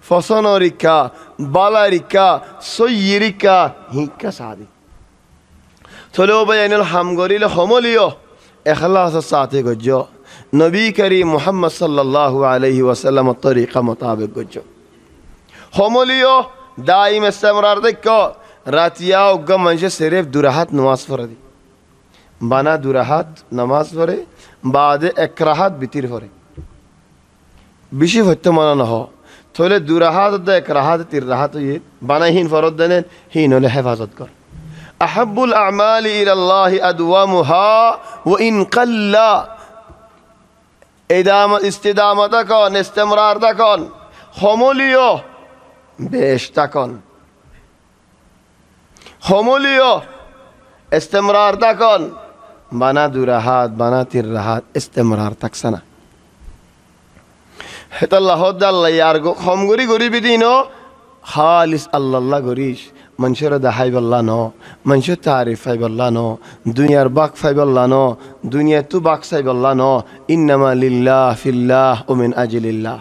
ফসনরিকা বালারিকা সৈয়িরিকা হিকা সাদি থলো বায়ানুল হামগরিল হমলিও ইখলাস সাথে গজ্জো নবী করিম মুহাম্মদ সাল্লাল্লাহু আলাইহি ওয়াসাল্লাম তরিকা মোতাবেক গজ্জো হমলিও দাইম ইস্তেমরার দেখো রাতিয়া উগ্গা মানুষে সিরিফ দুরাহাত নামাজ পড়ে দি বানা দুরাহাত নামাজ পড়ে বাদে একরাহাত বিতির পড়ে বেশি হত্যা মানা না হয় তাহলে দুরাহাত একরাহাত তির রাহাত বানাহীন ফরদ দেন হীন হলে হেফাজত কর আহাব্বুল আমালি ইলাল্লাহি আদওয়ামুহা ওয়া ইন কাল্লা ইস্তিদামাত কন ইস্তেমরার কন হমলিও বেশ তাকন হমলিও ইস্তেমরার তাকন বানা দুরাহাত বানা তির রাহাত ইস্তেমরার তাকসানা হেতাল্লাহ দাল্লা ইয়ার হম গরি গরিবি দিন খালিস আল্লাহ গরিস মানুষের দাহাই বল্লা ন মানুষের তারিফ ফাই বল্লা ন দুনিয়ার বাক ফাই বল্লা ন দুনিয়া তু বাক সাই বল্লা ন ইন্নামা লিল্লাহ ফিল্লাহ ও মিন আজিলিল্লাহ